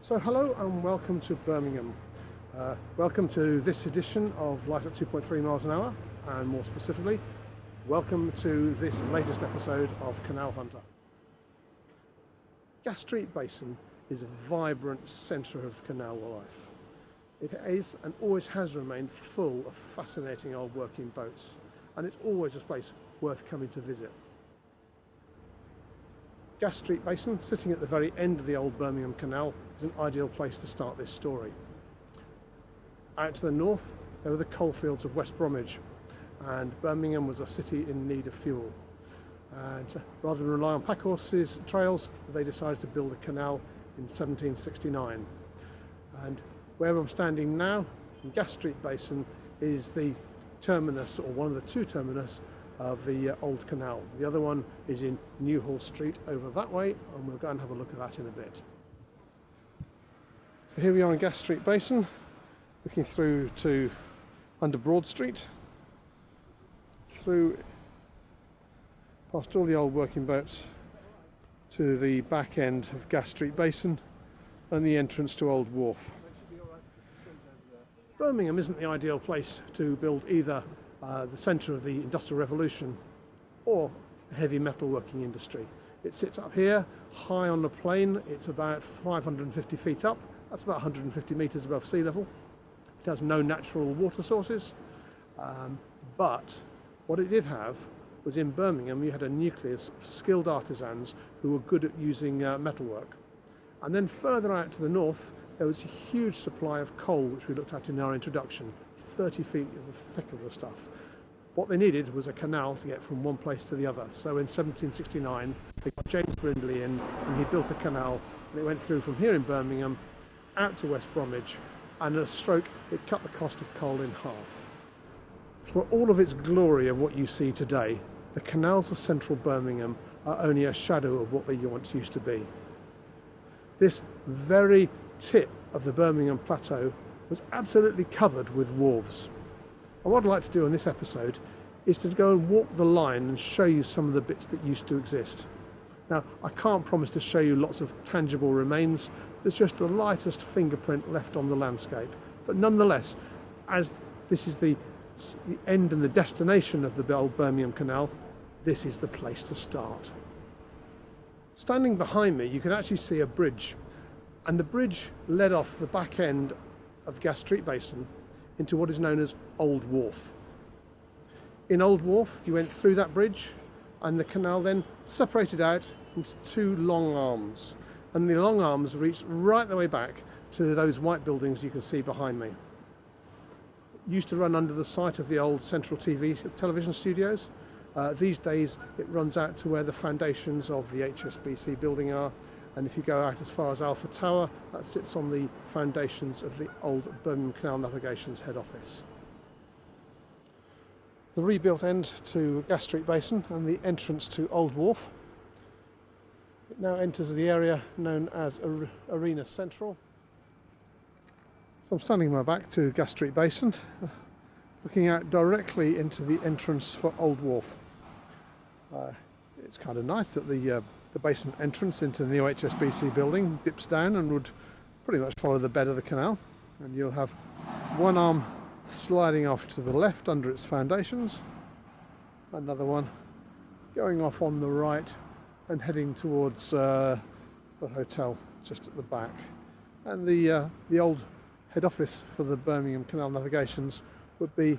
So hello and welcome to Birmingham. Welcome to this edition of Life at 2.3 miles an hour, and more specifically, welcome to this latest episode of Canal Hunter. Gas Street Basin is a vibrant centre of canal life. It is and always has remained full of fascinating old working boats, and it's always a place worth coming to visit. Gas Street Basin, sitting at the very end of the old Birmingham Canal, is an ideal place to start this story. Out to the north, there were the coalfields of West Bromwich, and Birmingham was a city in need of fuel. And rather than rely on pack horses trails, they decided to build a canal in 1769. And where I'm standing now, in Gas Street Basin, is the terminus, or one of the two terminus, of the old canal. The other one is in Newhall Street over that way, and we'll go and have a look at that in a bit. So here we are in Gas Street Basin, looking through to under Broad Street, through past all the old working boats to the back end of Gas Street Basin and the entrance to Old Wharf. Birmingham isn't the ideal place to build either the centre of the Industrial Revolution or the heavy metalworking industry. It sits up here, high on the plain. It's about 550 feet up. That's about 150 metres above sea level. It has no natural water sources, but what it did have was in Birmingham you had a nucleus of skilled artisans who were good at using metalwork. And then further out to the north there was a huge supply of coal, which we looked at in our introduction. 30 feet of the thick of the stuff. What they needed was a canal to get from one place to the other. So in 1769 they got James Brindley in, and he built a canal, and it went through from here in Birmingham out to West Bromwich, and in a stroke it cut the cost of coal in half. For all of its glory of what you see today, the canals of central Birmingham are only a shadow of what they once used to be. This very tip of the Birmingham Plateau was absolutely covered with wharves. And what I'd like to do in this episode is to go and walk the line and show you some of the bits that used to exist. Now, I can't promise to show you lots of tangible remains. There's just the lightest fingerprint left on the landscape. But nonetheless, as this is the end and the destination of the old Birmingham Canal, this is the place to start. Standing behind me, you can actually see a bridge. And the bridge led off the back end of Gas Street Basin into what is known as Old Wharf. In Old Wharf, you went through that bridge, and the canal then separated out into two long arms. And the long arms reached right the way back to those white buildings you can see behind me. It used to run under the site of the old Central television studios. These days it runs out to where the foundations of the HSBC building are. And if you go out as far as Apha Tower, that sits on the foundations of the old Birmingham Canal Navigation's head office. The rebuilt end to Gas Street Basin and the entrance to Old Wharf. It now enters the area known as Arena Central. So I'm standing my back to Gas Street Basin, looking out directly into the entrance for Old Wharf. It's kind of nice that the basement entrance into the new HSBC building dips down and would pretty much follow the bed of the canal, and you'll have one arm sliding off to the left under its foundations, another one going off on the right and heading towards the hotel just at the back, and the old head office for the Birmingham Canal Navigations would be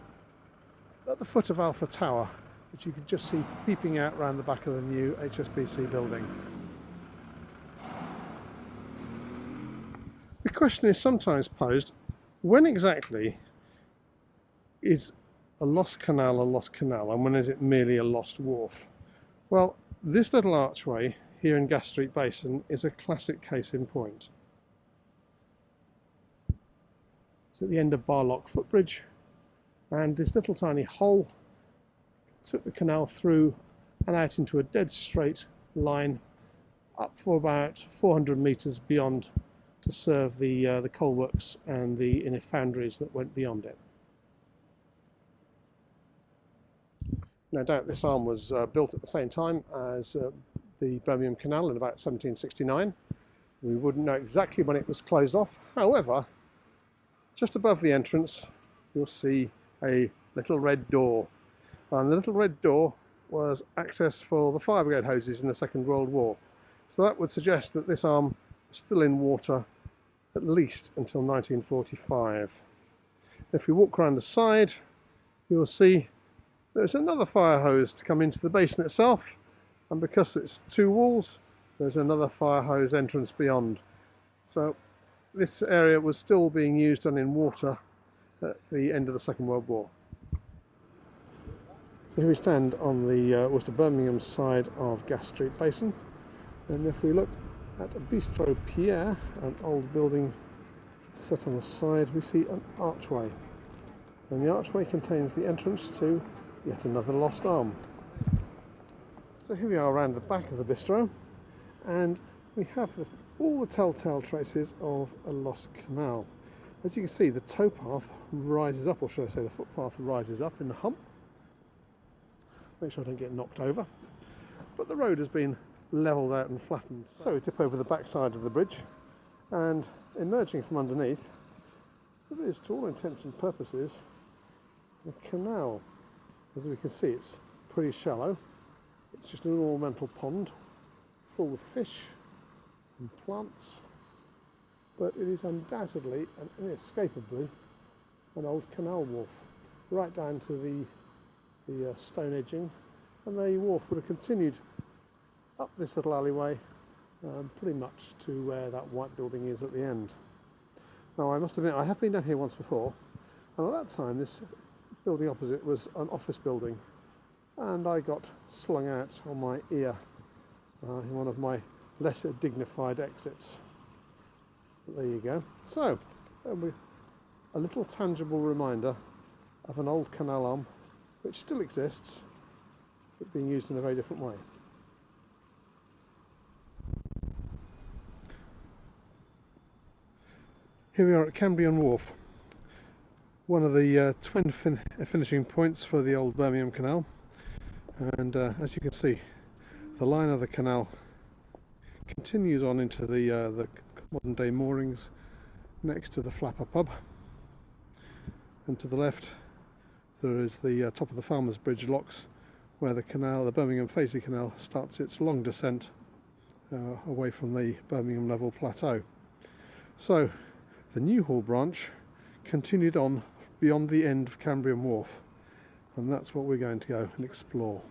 at the foot of Apha Tower, which you can just see peeping out round the back of the new HSBC building. The question is sometimes posed, when exactly is a lost canal, and when is it merely a lost wharf? Well, this little archway here in Gas Street Basin is a classic case in point. It's at the end of Barlock Footbridge, and this little tiny hole took the canal through and out into a dead straight line up for about 400 metres beyond to serve the coal works and the inner foundries that went beyond it. No doubt this arm was built at the same time as the Birmingham Canal in about 1769, We wouldn't know exactly when it was closed off. However, just above the entrance, you'll see a little red door. And the little red door was access for the fire brigade hoses in the Second World War. So that would suggest that this arm was still in water at least until 1945. If we walk around the side, you'll see there's another fire hose to come into the basin itself, and because it's two walls, there's another fire hose entrance beyond. So this area was still being used and in water at the end of the Second World War. So here we stand on the Worcester Birmingham side of Gas Street Basin, and if we look at Bistro Pierre, an old building set on the side, we see an archway, and the archway contains the entrance to yet another lost arm. So here we are around the back of the bistro, and we have all the telltale traces of a lost canal. As you can see, the towpath rises up, or should I say the footpath rises up in the hump. Make sure I don't get knocked over. But the road has been levelled out and flattened. So we tip over the back side of the bridge, and emerging from underneath, it is, to all intents and purposes, a canal. As we can see, it's pretty shallow. It's just an ornamental pond full of fish and plants, but it is undoubtedly and inescapably an old canal wharf, right down to the stone edging, and the wharf would have continued up this little alleyway pretty much to where that white building is at the end. Now, I must admit, I have been down here once before, and at that time this building opposite was an office building, and I got slung out on my ear in one of my lesser dignified exits. But there you go. So, a little tangible reminder of an old canal arm which still exists, but being used in a very different way. Here we are at Cambrian Wharf, one of the twin finishing points for the old Birmingham Canal, and as you can see, the line of the canal continues on into the modern day moorings next to the Flapper pub, and to the left there is the top of the Farmers Bridge locks, where the canal, the Birmingham Fazeley Canal, starts its long descent away from the Birmingham level plateau. So the Newhall Branch continued on beyond the end of Cambrian Wharf, and that's what we're going to go and explore.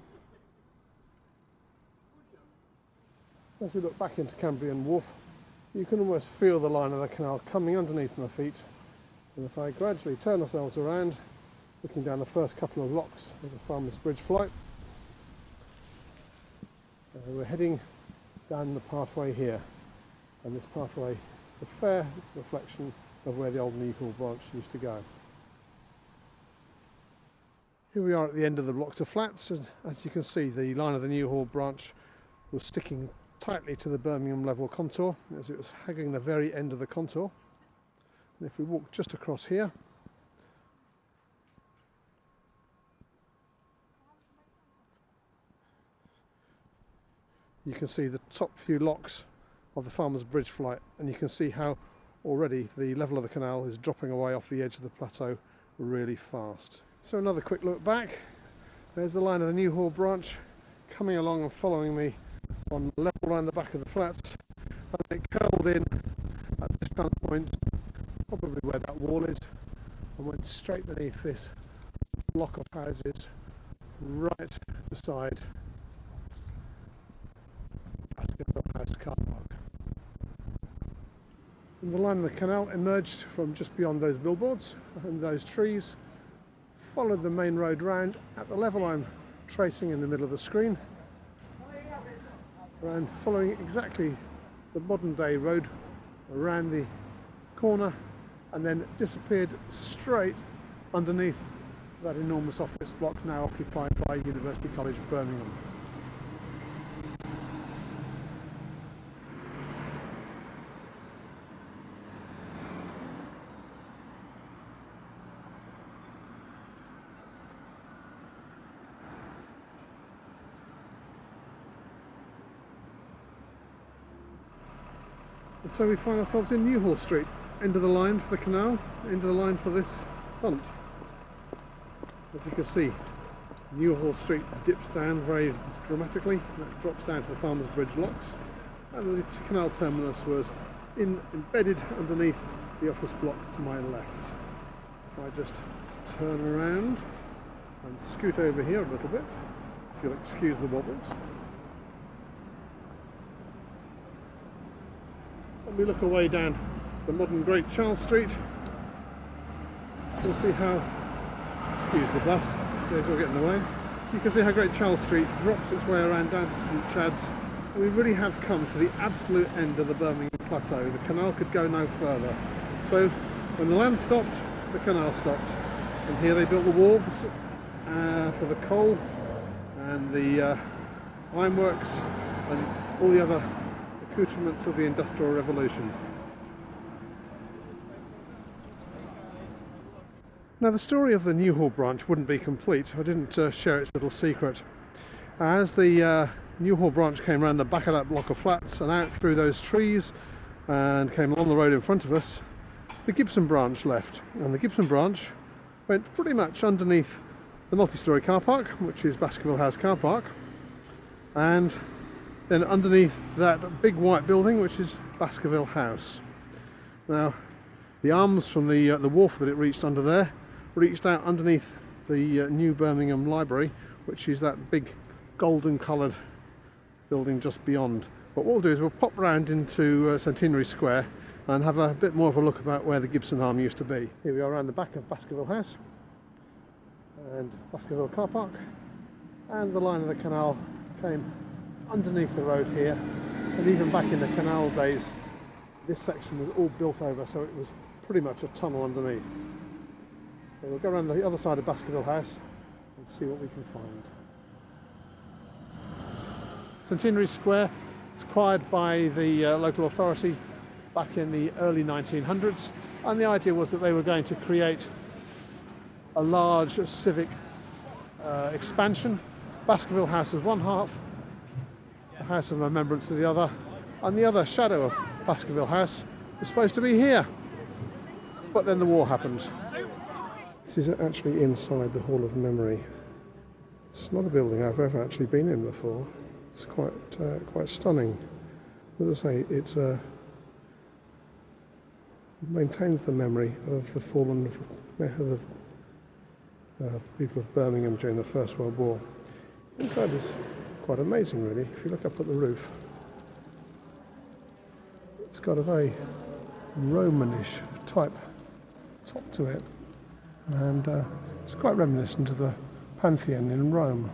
As we look back into Cambrian Wharf, you can almost feel the line of the canal coming underneath my feet, and if I gradually turn ourselves around, looking down the first couple of locks of the Farmers Bridge flight, we're heading down the pathway here, and this pathway is a fair reflection of where the old Newhall Branch used to go. Here we are at the end of the blocks of flats, and as you can see, the line of the Newhall Branch was sticking tightly to the Birmingham level contour, as it was hugging the very end of the contour. And if we walk just across here, you can see the top few locks of the Farmers Bridge flight, and you can see how already the level of the canal is dropping away off the edge of the plateau really fast. So another quick look back. There's the line of the Newhall Branch coming along and following me on the level around the back of the flats, and it curled in at this kind of point, probably where that wall is, and went straight beneath this block of houses right beside Baskerville House Car Park. And the line of the canal emerged from just beyond those billboards and those trees, followed the main road round at the level I'm tracing in the middle of the screen, and following exactly the modern day road around the corner, and then disappeared straight underneath that enormous office block now occupied by University College Birmingham. The So we find ourselves in Newhall Street, end of the line for the canal, end of the line for this punt. As you can see, Newhall Street dips down very dramatically, that drops down to the Farmers Bridge locks, and the canal terminus was embedded underneath the office block to my left. If I just turn around and scoot over here a little bit, if you'll excuse the wobbles, and we look away down the modern Great Charles Street, you'll see how, excuse the bus, there's all getting in the way, you can see how Great Charles Street drops its way around down to St Chad's, and we really have come to the absolute end of the Birmingham plateau. The canal could go no further. So when the land stopped, the canal stopped, and here they built the wharves for the coal and the ironworks and all the other accoutrements of the Industrial Revolution. Now, the story of the Newhall branch wouldn't be complete. I didn't share its little secret. As the Newhall branch came around the back of that block of flats and out through those trees and came along the road in front of us, the Gibson branch left, and the Gibson branch went pretty much underneath the multi-storey car park, which is Baskerville House Car Park, and then underneath that big white building, which is Baskerville House. Now, the arms from the wharf that it reached under there reached out underneath the new Birmingham Library, which is that big golden coloured building just beyond. But what we'll do is we'll pop round into Centenary Square and have a bit more of a look about where the Gibson arm used to be. Here we are around the back of Baskerville House and Baskerville Car Park, and the line of the canal came underneath the road here, and even back in the canal days this section was all built over, so it was pretty much a tunnel underneath. So we'll go around the other side of Baskerville House and see what we can find. Centenary Square was acquired by the local authority back in the early 1900s, and the idea was that they were going to create a large civic expansion. Baskerville House was one half, the House of Remembrance was the other, and the other shadow of Baskerville House was supposed to be here. But then the war happened. This is actually inside the Hall of Memory. It's not a building I've ever actually been in before. It's quite stunning. As I say, it maintains the memory of the fallen of the people of Birmingham during the First World War. Inside is quite amazing, really. If you look up at the roof, it's got a very Romanish type top to it, and it's quite reminiscent of the Pantheon in Rome.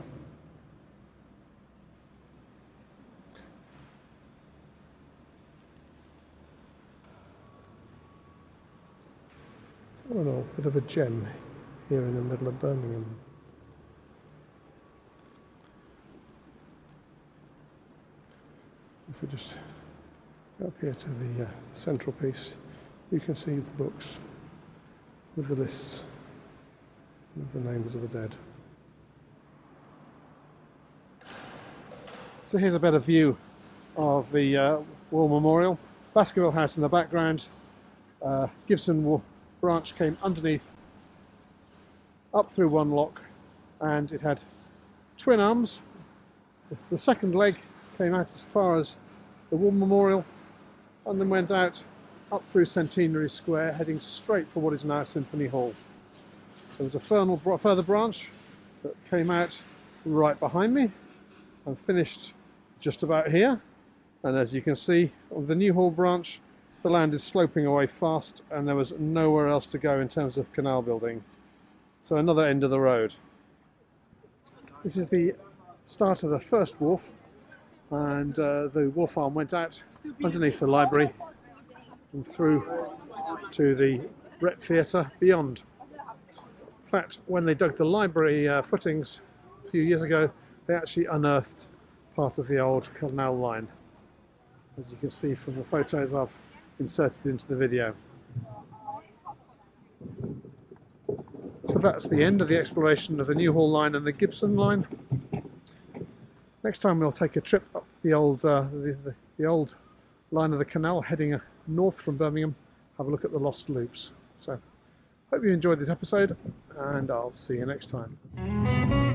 All in all, a bit of a gem here in the middle of Birmingham. If we just go up here to the central piece, you can see the books with the lists of the names of the dead. So here's a better view of the War Memorial. Baskerville House in the background. Gibson Branch came underneath, up through one lock, and it had twin arms. The second leg came out as far as the War Memorial, and then went out up through Centenary Square, heading straight for what is now Symphony Hall. There was a further branch that came out right behind me and finished just about here. And as you can see, on the Newhall branch, the land is sloping away fast, and there was nowhere else to go in terms of canal building. So another end of the road. This is the start of the first wharf, and the wharf arm went out underneath the library and through to the Rep Theatre beyond. In fact, when they dug the library footings a few years ago, they actually unearthed part of the old canal line, as you can see from the photos I've inserted into the video. So that's the end of the exploration of the Newhall line and the Gibson line. Next time we'll take a trip up the old line of the canal heading north from Birmingham, have a look at the Lost Loops. So hope you enjoyed this episode, and I'll see you next time.